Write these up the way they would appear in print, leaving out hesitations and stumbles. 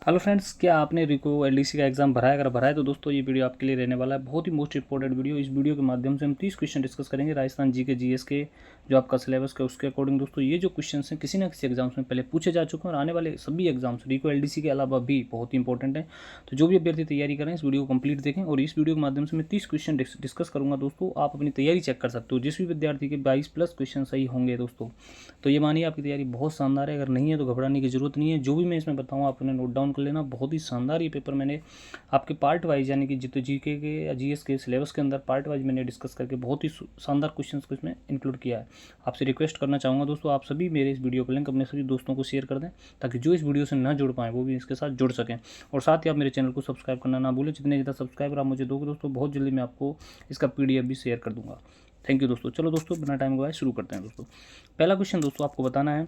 Hello friends, क्या आपने रिको LDC का एग्जाम भरा है? अगर भरा है तो दोस्तों ये वीडियो आपके लिए रहने वाला है, बहुत ही मोस्ट इंपॉर्टेंट वीडियो। इस वीडियो के माध्यम से हम 30 क्वेश्चन डिस्कस करेंगे राजस्थान जी के जीएस के, जो आपका सिलेबस का उसके अकॉर्डिंग। दोस्तों ये जो क्वेश्चन हैं किसी ना किसी एग्जाम्स में पहले पूछे जा चुके हैं और आने वाले सभी एग्जाम्स रिको एलडीसी के अलावा भी बहुत ही इंपॉर्टेंट है। तो जो भी अभ्यर्थी तैयारी करें इस वीडियो को कंप्लीट देखें, और इस वीडियो के माध्यम से मैं 30 क्वेश्चन डिस्कस करूँगा। दोस्तों आप अपनी तैयारी चेक कर सकते हो, जिस भी विद्यार्थी के 22+ क्वेश्चन सही होंगे दोस्तों, तो ये मानिए आपकी तैयारी बहुत शानदार है। अगर नहीं है तो घबराने की जरूरत नहीं है, जो भी मैं इसमें बताऊँ आप उन्हें नोट डाउन कर लेना। बहुत ही शानदार ये पेपर मैंने आपके पार्ट वाइज, यानी कि जितने जीके के या जीएस के सिलेबस के अंदर पार्ट वाइज मैंने डिस्कस करके बहुत ही शानदार क्वेश्चंस को इसमें इंक्लूड किया है। आपसे रिक्वेस्ट करना चाहूँगा दोस्तों, आप सभी मेरे इस वीडियो का लिंक अपने सभी दोस्तों को शेयर कर दें, ताकि जो इस वीडियो से ना जुड़ पाएँ वो भी इसके साथ जुड़ सकें। और साथ ही आप मेरे चैनल को सब्सक्राइब करना ना भूलें। जितने ज़्यादा सब्सक्राइबर आप मुझे दोगे दोस्तों, बहुत जल्दी मैं आपको इसका PDF भी शेयर कर दूँगा। थैंक यू दोस्तों। चलो दोस्तों बिना टाइम गवाए शुरू करते हैं दोस्तों। पहला क्वेश्चन दोस्तों आपको बताना है,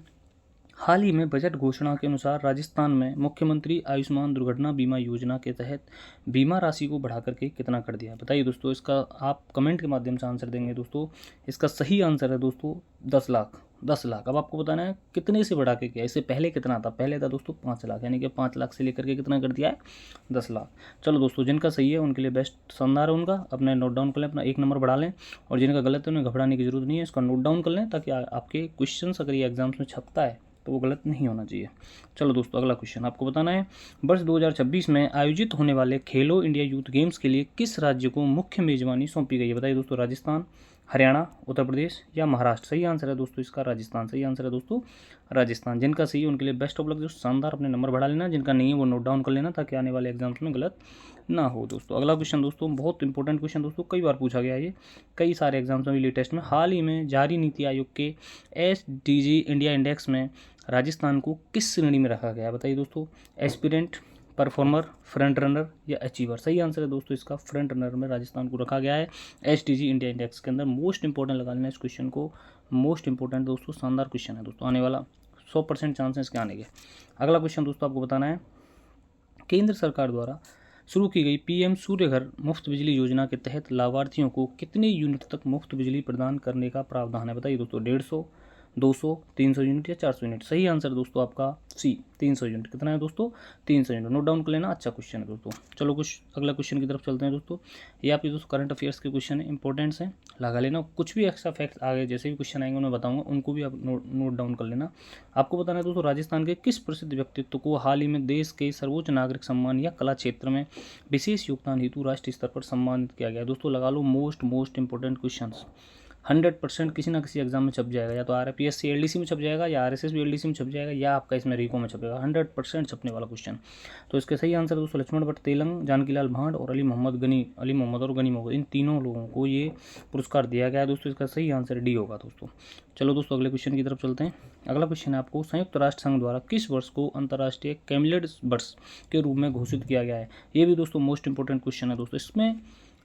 हाल ही में बजट घोषणा के अनुसार राजस्थान में मुख्यमंत्री आयुष्मान दुर्घटना बीमा योजना के तहत बीमा राशि को बढ़ा करके कितना कर दिया है? बताइए दोस्तों। इसका आप कमेंट के माध्यम से आंसर देंगे दोस्तों। इसका सही आंसर है दोस्तों 10 लाख। 10 लाख। अब आपको बताना है कितने से बढ़ा के किया। इससे पहले कितना था? पहले था दोस्तों 5 लाख, यानी कि 5 लाख से लेकर के कितना कर दिया है? 10 लाख। चलो दोस्तों, जिनका सही है उनके लिए बेस्ट, शानदार है उनका। अपने नोट डाउन कर लें, अपना 1 नंबर बढ़ा लें, और जिनका गलत है उन्हें घबराने की जरूरत नहीं है। इसका नोट डाउन कर लें, ताकि आपके क्वेश्चन अगर ये एग्जाम्स में छपता है तो वो गलत नहीं होना चाहिए। चलो दोस्तों, अगला क्वेश्चन आपको बताना है, वर्ष 2026 में आयोजित होने वाले खेलो इंडिया यूथ गेम्स के लिए किस राज्य को मुख्य मेजबानी सौंपी गई है? बताइए दोस्तों। राजस्थान, हरियाणा, उत्तर प्रदेश या महाराष्ट्र? सही आंसर है दोस्तों इसका राजस्थान। सही आंसर है दोस्तों राजस्थान। जिनका सही है उनके लिए बेस्ट ऑफ लक दोस्तों, शानदार। अपने नंबर बढ़ा लेना, जिनका नहीं है वो नोट डाउन कर लेना, ताकि आने वाले एग्जाम्स में गलत ना हो दोस्तों। अगला क्वेश्चन दोस्तों बहुत इंपॉर्टेंट क्वेश्चन दोस्तों, कई बार पूछा गया है ये, कई सारे एग्जाम्स में, लेटेस्ट में। हाल ही में जारी नीति आयोग के SDG इंडिया इंडेक्स में राजस्थान को किस श्रेणी में रखा गया है? बताइए दोस्तों। एस्पिरेंट, परफॉर्मर, फ्रंट रनर या अचीवर? सही आंसर है दोस्तों इसका फ्रंट रनर में राजस्थान को रखा गया है SDG इंडिया इंडेक्स के अंदर। मोस्ट इंपॉर्टेंट लगा लेना इस क्वेश्चन को, मोस्ट इंपॉर्टेंट दोस्तों, शानदार क्वेश्चन है दोस्तों, आने वाला 100% चांस है इसके आने के। अगला क्वेश्चन दोस्तों आपको बताना है, केंद्र सरकार द्वारा शुरू की गई PM सूर्य घर मुफ्त बिजली योजना के तहत लाभार्थियों को कितने यूनिट तक मुफ्त बिजली प्रदान करने का प्रावधान है? बताइए दोस्तों। 150, 200, 300 यूनिट या 400 यूनिट? सही आंसर दोस्तों आपका C, 300 यूनिट। कितना है दोस्तों? 300 यूनिट। नोट डाउन कर लेना, अच्छा क्वेश्चन है दोस्तों। चलो कुछ अगला क्वेश्चन की तरफ चलते हैं दोस्तों। ये आपके दोस्तों करंट अफेयर्स के क्वेश्चन है, इंपॉर्टेंट्स हैं, लगा लेना। कुछ भी एक्स्ट्रा फैक्ट्स आगे जैसे भी क्वेश्चन आएंगे उन्हें बताऊंगा, उनको भी आप नोट डाउन कर लेना। आपको बताना है दोस्तों, राजस्थान के किस प्रसिद्ध व्यक्तित्व को हाल ही में देश के सर्वोच्च नागरिक सम्मान या कला क्षेत्र में विशेष योगदान हेतु राष्ट्रीय स्तर पर सम्मानित किया गया? दोस्तों लगा लो, मोस्ट इंपॉर्टेंट क्वेश्चन, 100% किसी ना किसी एग्जाम में छप जाएगा, या तो RPSC LDC में छप जाएगा, या RSS भी LDC में छप जाएगा, या आपका इसमें रिको में छपेगा। 100% छपने वाला क्वेश्चन। तो इसके सही आंसर दोस्तों लक्ष्मण भट्ट तेलंग, जानकीलाल भांड और अली मोहम्मद और गनी मोहम्मद, इन तीनों लोगों को ये पुरस्कार दिया गया है दोस्तों। इसका सही आंसर D होगा दोस्तों। चलो दोस्तों अगले क्वेश्चन की तरफ चलते हैं। अगला क्वेश्चन है आपको, संयुक्त राष्ट्र संघ द्वारा किस वर्ष को अंतर्राष्ट्रीय कैमलेट वर्ष के रूप में घोषित किया गया है? ये भी दोस्तों मोस्ट इंपॉर्टेंट क्वेश्चन है दोस्तों। इसमें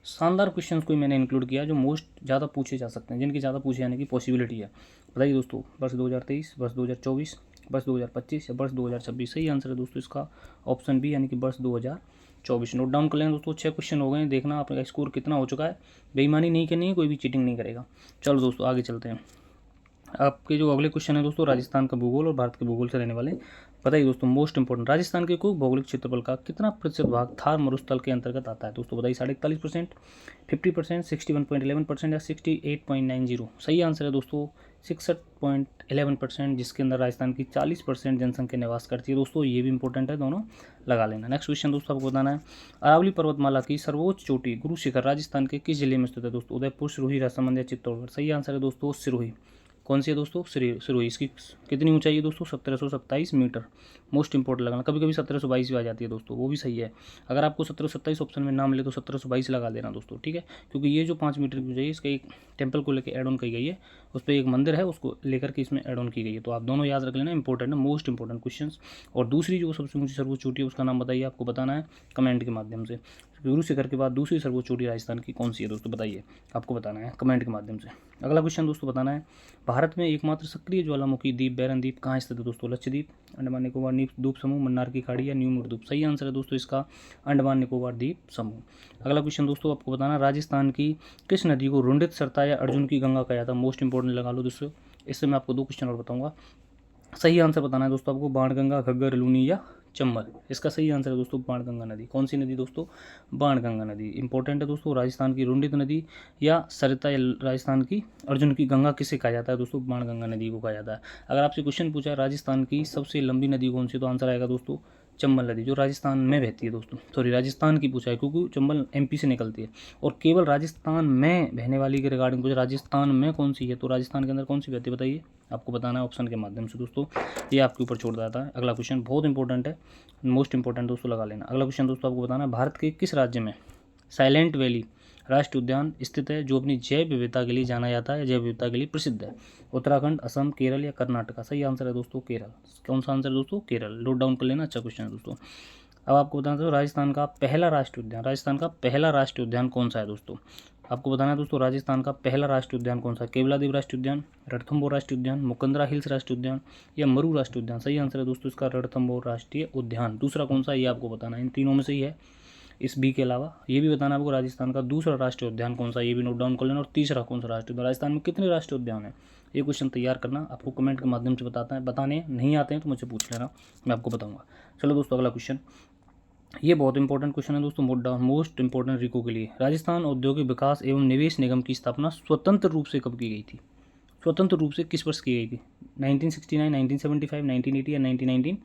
शानदार क्वेश्चंस को मैंने इंक्लूड किया जो मोस्ट ज़्यादा पूछे जा सकते हैं, जिनकी ज़्यादा पूछे जाने की पॉसिबिलिटी है। बताइए दोस्तों। वर्ष 2023, वर्ष 2024, वर्ष 2025 या वर्ष 2026? सही आंसर है दोस्तों इसका ऑप्शन B, यानी कि वर्ष 2024। नोट डाउन कर लें दोस्तों। 6 क्वेश्चन हो गए, देखना आपका स्कोर कितना हो चुका है। बेईमानी नहीं करनी है, कोई भी चीटिंग नहीं करेगा। चलो दोस्तों आगे चलते हैं। आपके जो अगले क्वेश्चन है दोस्तों, राजस्थान का भूगोल और भारत के भूगोल से रहने वाले। बताइए दोस्तों मोस्ट इंपॉर्टेंट, राजस्थान के कुल भौगोलिक क्षेत्रफल का कितना प्रतिशत भाग थार मरुस्थल के अंतर्गत आता है? दोस्तों बताइए। 41%, 50%, 61.11% या 68.90? सही आंसर है दोस्तों 66.11%, जिसके अंदर राजस्थान की 40% जनसंख्या निवास करती है दोस्तों। ये भी इंपॉर्टेंट है, दोनों लगा लेना। नेक्स्ट क्वेश्चन दोस्तों आपको बताना है, अरावली पर्वतमाला की सर्वोच्च चोटी गुरु शिखर राजस्थान के किस जिले में स्थित है? दोस्तों उदयपुर, सिरोही, राजसमंद या चित्तौड़गढ़? सही आंसर है दोस्तों सिरोही। कौन सी है दोस्तों? सिरोही। इसकी कितनी ऊंचाई है दोस्तों? 1727 मीटर। मोस्ट इंपॉर्टेंट लगाना। कभी कभी 1722 भी आ जाती है दोस्तों, वो भी सही है। अगर आपको 1727 ऑप्शन में ना मिले तो 1722 लगा देना दोस्तों, ठीक है। क्योंकि ये जो 5 मीटर की ऊंचाई है, इसका एक टेम्पल को लेकर एड ऑन की गई है, उस पर एक मंदिर है, उसको लेकर के इसमें एड ऑन की गई है। तो आप दोनों याद रख लेना, इंपॉर्टेंट है, मोस्ट इंपॉर्टेंट क्वेश्चन। और दूसरी जो सबसे ऊंची सर्वोच्च चोटी है उसका नाम बताइए, आपको बताना है कमेंट के माध्यम से। गुरु शिखर के बाद दूसरी सर्वोच्च चोटी राजस्थान की कौन सी है दोस्तों? बताइए, आपको बताना है कमेंट के माध्यम से। अगला क्वेश्चन दोस्तों बताना है, भारत में एकमात्र सक्रिय ज्वालामुखी द्वीप बैरन द्वीप कहाँ स्थित है? दोस्तों लक्षद्वीप, अंडमान निकोबार द्वीप समूह, मन्नार की खाड़ी या न्यू मुर्द्वीप? सही आंसर है दोस्तों इसका अंडमान निकोबार द्वीप समूह। अगला क्वेश्चन दोस्तों आपको बताना, राजस्थान की किस नदी को रुंडित सरता या अर्जुन की गंगा कहा जाता है? मोस्ट इंपॉर्टेंट लगा लो दोस्तों। इससे मैं आपको 2 क्वेश्चन और बताऊंगा। सही आंसर बताना है दोस्तों आपको, बाणगंगा, घग्गर, लूनी या चंबल। इसका सही आंसर है दोस्तों बाणगंगा नदी। कौन सी नदी दोस्तों? बाणगंगा नदी। इंपॉर्टेंट है दोस्तों। राजस्थान की रुंडित नदी या सरिता या राजस्थान की अर्जुन की गंगा किसे कहा जाता है दोस्तों? बाणगंगा नदी को कहा जाता है। अगर आपसे क्वेश्चन पूछा है राजस्थान की सबसे लंबी नदी कौन सी, तो आंसर आएगा दोस्तों चंबल नदी, जो राजस्थान में बहती है दोस्तों। सॉरी, राजस्थान की पूछा है क्योंकि चंबल एमपी से निकलती है। और केवल राजस्थान में बहने वाली के रिगार्डिंग पूछा, राजस्थान में कौन सी है, तो राजस्थान के अंदर कौन सी बहती है बताइए? आपको बताना है ऑप्शन के माध्यम से दोस्तों, ये आपके ऊपर छोड़ देता है। अगला क्वेश्चन बहुत इंपॉर्टेंट है, मोस्ट इंपॉर्टेंट दोस्तों, लगा लेना। अगला क्वेश्चन दोस्तों आपको बताना है भारत के किस राज्य में साइलेंट वैली राष्ट्रीय उद्यान स्थित है, जो अपनी जैव विविधता के लिए जाना जाता है, जैव विविधता के लिए प्रसिद्ध है? उत्तराखंड, असम, केरल या कर्नाटक? सही आंसर है दोस्तों केरल। कौन सा आंसर है दोस्तों? केरल। नोट डाउन कर लेना, अच्छा क्वेश्चन है दोस्तों। अब आपको बताना था राजस्थान का पहला राष्ट्रीय उद्यान, राजस्थान का पहला राष्ट्रीय उद्यान कौन सा है दोस्तों? आपको बताना है दोस्तों राजस्थान का पहला राष्ट्रीय उद्यान कौन सा है? केवलादेव राष्ट्रीय उद्यान, रणथंभौर राष्ट्रीय उद्यान, मुकंदरा हिल्स राष्ट्रीय उद्यान या मरू राष्ट्रीय उद्यान? सही आंसर है दोस्तों इसका रणथंभौर राष्ट्रीय उद्यान। दूसरा कौन सा है ये आपको बताना है, इन तीनों में से ही है। इस बी के अलावा ये भी बताना आपको राजस्थान का दूसरा राष्ट्रीय उद्यान कौन सा, ये भी नोट डाउन कर लेना। और तीसरा कौन सा राष्ट्रीय उद्यान, राजस्थान में कितने राष्ट्रीय उद्यान है, ये क्वेश्चन तैयार करना। आपको कमेंट के माध्यम से बताने नहीं आते हैं तो मुझसे पूछ लेना, मैं आपको बताऊंगा। चलो दोस्तों अगला क्वेश्चन, ये बहुत इंपॉर्टेंट क्वेश्चन है दोस्तों, मोस्ट इंपॉर्टेंट रिको के लिए। राजस्थान औद्योगिक विकास एवं निवेश निगम की स्थापना स्वतंत्र रूप से कब की गई थी? स्वतंत्र रूप से किस वर्ष की गई थी? 1969, 1975, 1980 या 1995?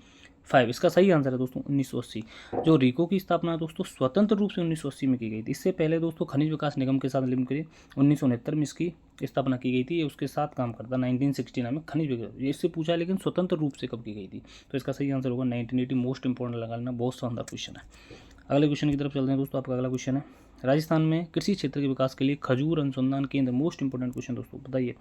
इसका सही आंसर है दोस्तों 1980। जो रिको की स्थापना है दोस्तों स्वतंत्र रूप से 1980 में की गई थी। इससे पहले दोस्तों खनिज विकास निगम के साथ लिंक करिए 1969 में इसकी स्थापना की गई थी। ये उसके साथ काम करता 1969 में खनिज विकास, ये इससे पूछा है लेकिन स्वतंत्र रूप से कब की गई थी, तो इसका सही आंसर होगा 1980। मोस्ट इंपॉर्टेंट लगा लेना, बहुत शानदार क्वेश्चन है। अगले क्वेश्चन की तरफ चलते हैं दोस्तों। आपका अगला क्वेश्चन है राजस्थान में कृषि क्षेत्र के विकास के लिए खजूर अनुसंधान केंद्र, मोस्ट इंपॉर्टेंट क्वेश्चन दोस्तों, बताइए।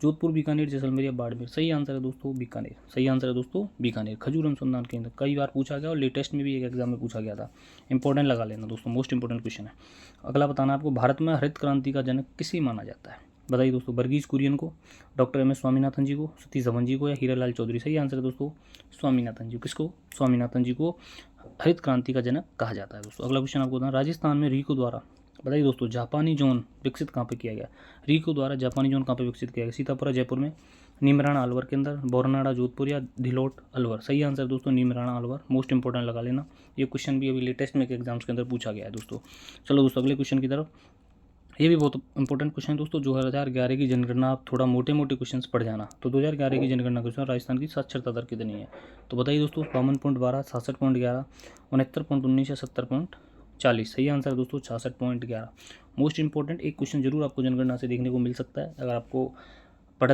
जोधपुर, बीकानेर, जैसलमेर या बाड़मेर? सही आंसर है दोस्तों बीकानेर। सही आंसर है दोस्तों बीकानेर। खजूर अनुसंधान केंद्र कई बार पूछा गया और लेटेस्ट में भी एक एग्जाम में पूछा गया था। इंपॉर्टेंट लगा लेना दोस्तों, मोस्ट इंपॉर्टेंट क्वेश्चन है। अगला बताना आपको भारत में हरित क्रांति का जनक किसे माना जाता है? बताइए दोस्तों, वर्गीज कुरियन को, डॉक्टर एम एस स्वामीनाथन जी को, सतीश धवन जी को या हीरालाल चौधरी? सही आंसर है दोस्तों स्वामीनाथन जी। किसको? स्वामीनाथन जी को हरित क्रांति का जनक कहा जाता है दोस्तों। अगला क्वेश्चन आपको बताना, राजस्थान में रिको द्वारा, बताइए दोस्तों, जापानी जोन विकसित कहाँ पे किया गया? रिको द्वारा जापानी जोन कहाँ पे विकसित किया गया? सीतापुरा जयपुर में, नीमराणा अलवर के अंदर, बोरनाड़ा जोधपुर या धिलोट अलवर? सही आंसर दोस्तों नीमराणा अलवर। मोस्ट इंपॉर्टेंट लगा लेना, ये क्वेश्चन भी अभी लेटेस्ट में एग्जाम्स के अंदर पूछा गया है दोस्तों। चलो दोस्तों अगले क्वेश्चन की तरफ, ये भी बहुत इंपॉर्टेंट क्वेश्चन है दोस्तों। 2011 की जनगणना, आप थोड़ा मोटे मोटे क्वेश्चन पढ़ जाना। तो 2011 की जनगणना क्वेश्चन, राजस्थान की साक्षरता दर कितनी है? तो बताइए दोस्तों 52.12, 66.11, 69.19 या 70.40? सही आंसर है दोस्तों 66.11। मोस्ट इंपॉर्टेंट एक क्वेश्चन जरूर आपको जनगणना से देखने को मिल सकता है। अगर आपको पढ़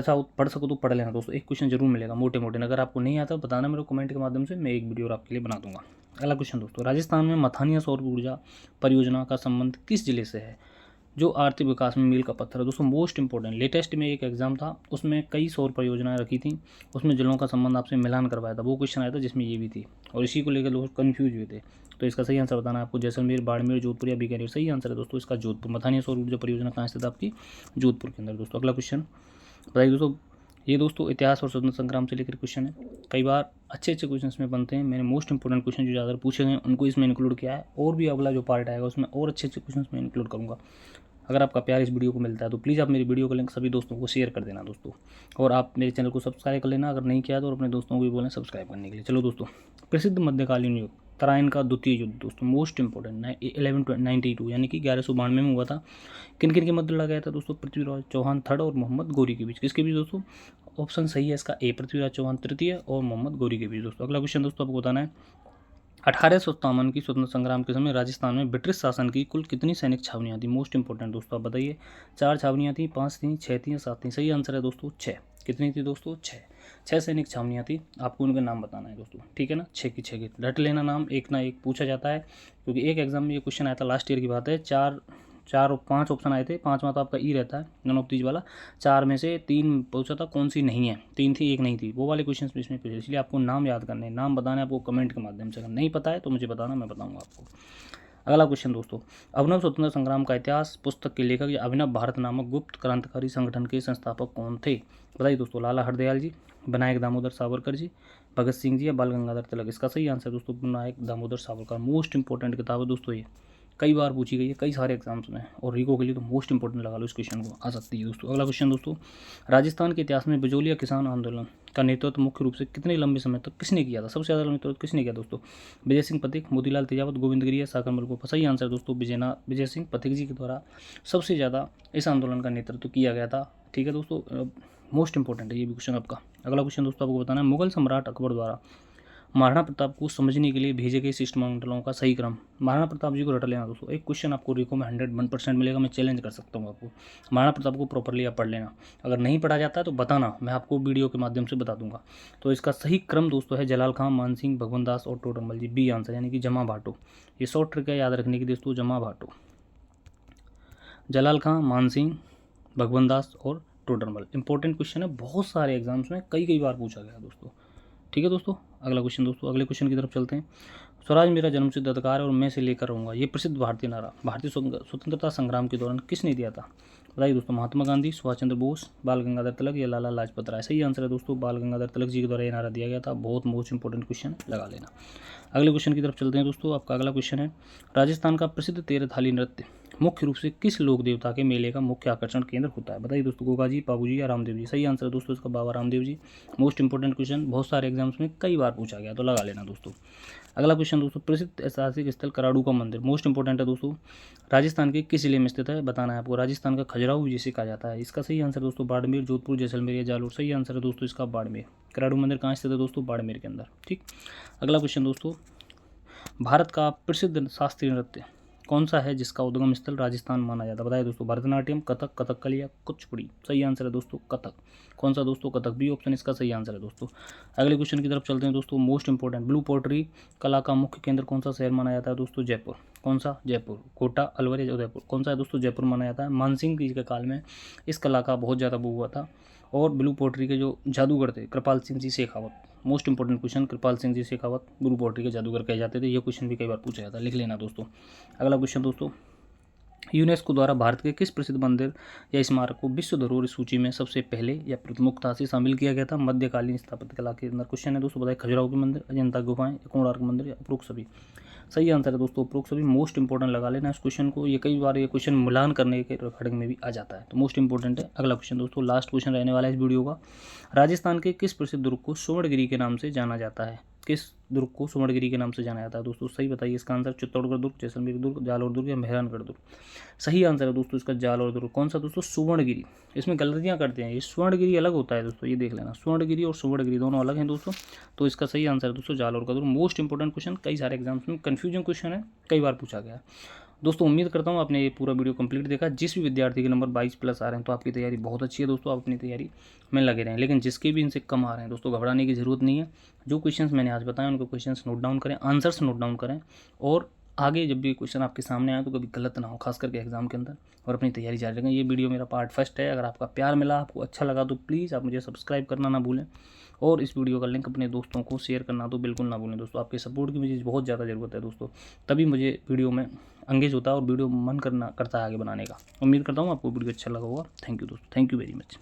सको तो पढ़ लेना दोस्तों, एक क्वेश्चन जरूर मिलेगा मोटे मोटे। अगर आपको नहीं आता बताना मेरे कमेंट के माध्यम से, मैं एक वीडियो आपके लिए बना दूंगा। अगला क्वेश्चन दोस्तों, राजस्थान में मथानिया सौर ऊर्जा परियोजना का संबंध किस जिले से है, जो आर्थिक विकास में मील का पत्थर है? दोस्तों मोस्ट इंपॉर्टेंट, लेटेस्ट में एक एग्जाम था उसमें कई सौर परियोजनाएं रखी थी, उसमें जिलों का संबंध आपसे मिलान करवाया था, वो क्वेश्चन आया था जिसमें ये भी थी, और इसी को लेकर लोग कन्फ्यूज हुए थे। तो इसका सही आंसर बताना है आपको, जैसलमेर, बाड़मेर, जोधपुर या बीकानेर? सही आंसर है दोस्तों इसका जोधपुर। मथानिया सौर ऊर्जा परियोजना कहाँ स्थित है आपकी? जोधपुर के अंदर दोस्तों। अगला क्वेश्चन बताइए दोस्तों, ये दोस्तों इतिहास और स्वतंत्रता संग्राम से लेकर क्वेश्चन है, कई बार अच्छे अच्छे क्वेश्चन में बनते हैं। मैंने मोस्ट इंपॉर्टेंट क्वेश्चन जो ज़्यादा पूछे गए उनको इसमें इंक्लूड किया है, और भी अगला जो पार्ट आएगा उसमें और अच्छे अच्छे क्वेश्चन में इंक्लूड करूँगा। अगर आपका प्यार इस वीडियो को मिलता है तो प्लीज़ आप मेरी वीडियो का लिंक सभी दोस्तों को शेयर कर देना दोस्तों, और आप मेरे चैनल को सब्सक्राइब कर लेना अगर नहीं किया तो, और अपने दोस्तों को भी बोलें सब्सक्राइब करने के लिए। चलो दोस्तों, प्रसिद्ध मध्यकालीन युद्ध तराइन का द्वितीय युद्ध दोस्तों, मोस्ट इंपॉर्टेंट 1192 यानी कि 1192 में हुआ था। किन किन के मध्य लड़ा गया था दोस्तों? पृथ्वीराज चौहान थर्ड और मोहम्मद गौरी के बीच। किसके बीच दोस्तों? ऑप्शन सही है इसका ए, पृथ्वीराज चौहान तृतीय और मोहम्मद गौरी के बीच दोस्तों। अगला क्वेश्चन दोस्तों आपको बताना है, 1857 की स्वतंत्रता संग्राम के समय राजस्थान में ब्रिटिश शासन की कुल कितनी सैनिक छावनियां थी? मोस्ट इंपॉर्टेंट दोस्तों आप बताइए, 4 छावनियां थी, 5 थी, 6 थी या 7 थी? सही आंसर है दोस्तों 6। कितनी थी दोस्तों? 6 सैनिक छावनियां थी। आपको उनके नाम बताना है दोस्तों, ठीक है ना? 6 की 6 की रट लेना नाम, एक ना एक पूछा जाता है, क्योंकि एक एग्जाम में ये क्वेश्चन आया था लास्ट ईयर की बात है। 4 और 5 ऑप्शन आए थे, 5वां तो आपका ई रहता है, नन ऑफ दीज वाला। 4 में से 3 पूछा था कौन सी नहीं है, 3 थी एक नहीं थी, वो वाले क्वेश्चन भी इसमें पूछे। इसलिए आपको नाम याद करने, नाम बताना है आपको कमेंट के माध्यम से। अगर नहीं पता है तो मुझे बताना, मैं बताऊंगा आपको। अगला क्वेश्चन दोस्तों, अभिनव स्वतंत्रता संग्राम का इतिहास पुस्तक के लेखक या अभिनव भारत नामक गुप्त क्रांतिकारी संगठन के संस्थापक कौन थे? बताइए दोस्तों, लाला हरदयाल जी, विनायक दामोदर सावरकर जी, भगत सिंह जी या बाल गंगाधर तिलक? इसका सही आंसर दोस्तों विनायक दामोदर सावरकर। मोस्ट इंपॉर्टेंट किताब है दोस्तों ये, कई बार पूछी गई है कई सारे एग्जाम्स में, और रिको के लिए तो मोस्ट इंपॉर्टेंट लगा लो इस क्वेश्चन को, आ सकती है दोस्तों। अगला क्वेश्चन दोस्तों, राजस्थान के इतिहास में बिजोलिया किसान आंदोलन का नेतृत्व मुख्य रूप से कितने लंबे समय तक किसने किया था? सबसे ज़्यादा नेतृत्व किसने किया दोस्तों? विजय सिंह पथिक, मोतीलाल तेजावत, गोविंद गिरी, साकर मलगोपा। सही आंसर दोस्तों विजय सिंह पथिक जी के द्वारा सबसे ज़्यादा इस आंदोलन का नेतृत्व किया गया था। ठीक है दोस्तों, मोस्ट इंपॉर्टेंट है ये भी क्वेश्चन आपका। अगला क्वेश्चन दोस्तों आपको बताना है, मुगल सम्राट अकबर द्वारा महाराणा प्रताप को समझने के लिए भेजे गए शिष्टमंडलों का सही क्रम। महाराणा प्रताप जी को रट लेना दोस्तों, एक क्वेश्चन आपको रिको में 101% मिलेगा, मैं चैलेंज कर सकता हूँ आपको। महाराणा प्रताप को प्रॉपरली आप पढ़ लेना, अगर नहीं पढ़ा जाता है तो बताना, मैं आपको वीडियो के माध्यम से बता दूंगा। तो इसका सही क्रम दोस्तों है जलाल खां, मानसिंह, भगवंत दास और टोडरमल जी, बी आंसर, यानी कि जमा भाटो। ये शॉर्ट ट्रिक है याद रखने की दोस्तों, जमा भाटो, जलाल खां, मानसिंह, भगवंत दास और टोडरमल। इंपॉर्टेंट क्वेश्चन है, बहुत सारे एग्जाम्स में कई बार पूछा गया दोस्तों। ठीक है दोस्तों, अगला क्वेश्चन दोस्तों, अगले क्वेश्चन की तरफ चलते हैं। स्वराज मेरा जन्मसिद्ध अधिकार है और मैं से लेकर रहूँगा, ये प्रसिद्ध भारतीय नारा भारतीय स्वतंत्रता संग्राम के दौरान किसने दिया था? बताइए दोस्तों, महात्मा गांधी, सुभाष चंद्र बोस, बाल गंगाधर तिलक या लाला लाजपत राय। सही आंसर है दोस्तों बाल गंगाधर तिलक जी के द्वारा ये नारा दिया गया था। बहुत मोस्ट इंपॉर्टेंट क्वेश्चन लगा लेना। अगले क्वेश्चन की तरफ चलते हैं दोस्तों, आपका अगला क्वेश्चन है, राजस्थान का प्रसिद्ध तेरह थाली नृत्य मुख्य रूप से किस लोक देवता के मेले का मुख्य आकर्षण केंद्र होता है? बताइए दोस्तों, गोगा जी, बाबू जी या रामदेव जी। सही आंसर है दोस्तों इसका Baba Ramdev ji. Most important question, बहुत सारे एग्जाम्स में कई बार पूछा गया, तो लगा लेना दोस्तों। अगला क्वेश्चन दोस्तों, प्रसिद्ध ऐतिहासिक स्थल कराड़ू का मंदिर मोस्ट इंपॉर्टेंट है दोस्तों, राजस्थान के किस जिले में स्थित है? बताना है आपको। राजस्थान का खजुराहो जिसे कहा जाता है। इसका सही आंसर दोस्तों बाड़मेर, जोधपुर, जैसलमेर या जालोर। सही आंसर है दोस्तों इसका बाड़मेर। कराड़ू मंदिर कहाँ स्थित है दोस्तों? बाड़मेर के अंदर। ठीक, अगला क्वेश्चन दोस्तों, भारत का प्रसिद्ध शास्त्रीय नृत्य कौन सा है जिसका उद्गम स्थल राजस्थान माना जाता है? बताइए दोस्तों, भरतनाट्यम, कथक, कथकली या कुचिपुड़ी। सही आंसर है दोस्तों कथक। कौन सा दोस्तों? कथक, बी ऑप्शन इसका सही आंसर है दोस्तों। अगले क्वेश्चन की तरफ चलते हैं दोस्तों, मोस्ट इंपॉर्टेंट, ब्लू पॉटरी कला का मुख्य केंद्र कौन सा शहर माना जाता है दोस्तों? जयपुर। कौन सा? जयपुर। कोटा, अलवर या उदयपुर, कौन सा है दोस्तों? जयपुर माना जाता है। मानसिंह जी के काल में इस कला का बहुत ज़्यादा वो हुआ था, और ब्लू पॉटरी के जो जादूगर थे कृपाल Singh ji Shekhawat. Most important question, कृपाल सिंह जी शेखावत ब्लू पॉटरी के जादूगर कहे जाते थे। ये क्वेश्चन भी कई बार पूछा जाता है, लिख लेना दोस्तों। अगला क्वेश्चन दोस्तों, यूनेस्को द्वारा भारत के किस प्रसिद्ध मंदिर या स्मारक को विश्व धरोहर सूची में सबसे पहले या प्रमुखता से शामिल किया गया था? मध्यकालीन स्थापत्य कला के अंदर क्वेश्चन है दोस्तों। बताइए, खजुराहो के मंदिर, अजंता गुफाएं, कोणार्क मंदिर या उपरोक्त सभी। सही आंसर है दोस्तों उपरोक्त सभी। मोस्ट इंपॉर्टेंट लगा लेना इस क्वेश्चन को, ये कई बार ये क्वेश्चन मिलान करने के रिकॉर्डिंग में भी आ जाता है, तो मोस्ट इंपॉर्टेंट है। अगला क्वेश्चन दोस्तों, लास्ट क्वेश्चन रहने वाला है इस वीडियो का, राजस्थान के किस प्रसिद्ध दुर्ग को सुवर्णगिरी के नाम से जाना जाता है? किस दुर्ग को सुवर्णगिरी के नाम से जाना जाता है दोस्तों? सही बताइए इसका आंसर, चित्तौड़गढ़ दुर्ग, जैसलमेर दुर्ग, जालौर दुर्ग या मेहरानगढ़ दुर्ग। सही आंसर है दोस्तों इसका जालौर दुर्ग। कौन सा दोस्तों? सुवर्णगिरी। इसमें गलतियां करते हैं, ये सुवर्णगिरी अलग होता है दोस्तों, ये देख लेना, सुवर्णगिरी और सुवर्णगिरी दोनों अलग हैं दोस्तों। तो इसका सही आंसर है दोस्तों जालौर का दुर्ग। मोस्ट इंपॉर्टेंट क्वेश्चन, कई सारे एग्जाम्स में कन्फ्यूजन क्वेश्चन है, कई बार पूछा गया दोस्तों। उम्मीद करता हूँ आपने ये पूरा वीडियो कंप्लीट देखा। जिस भी विद्यार्थी के नंबर 22+ आ रहे हैं तो आपकी तैयारी बहुत अच्छी है दोस्तों, आप अपनी तैयारी में लगे रहें। लेकिन जिसके भी इनसे कम आ रहे हैं दोस्तों, घबराने की जरूरत नहीं है। जो क्वेश्चंस मैंने आज बताए उनको क्वेश्चंस नोट डाउन करें, आंसर्स नोट डाउन करें, और आगे जब भी क्वेश्चन आपके सामने आए तो कभी गलत ना हो, खास करके एग्जाम के अंदर, और अपनी तैयारी जारी रखें। ये वीडियो मेरा पार्ट फर्स्ट है। अगर आपका प्यार मिला, आपको अच्छा लगा, तो प्लीज़ आप मुझे सब्सक्राइब करना ना भूलें, और इस वीडियो का लिंक अपने दोस्तों को शेयर करना तो बिल्कुल ना भूलें दोस्तों। आपके सपोर्ट की मुझे बहुत ज़्यादा ज़रूरत है दोस्तों, तभी मुझे वीडियो में एंगेज होता है और वीडियो मन करता है आगे बनाने का। उम्मीद करता हूँ आपको वीडियो अच्छा लगा होगा। थैंक यू दोस्तों, थैंक यू वेरी मच।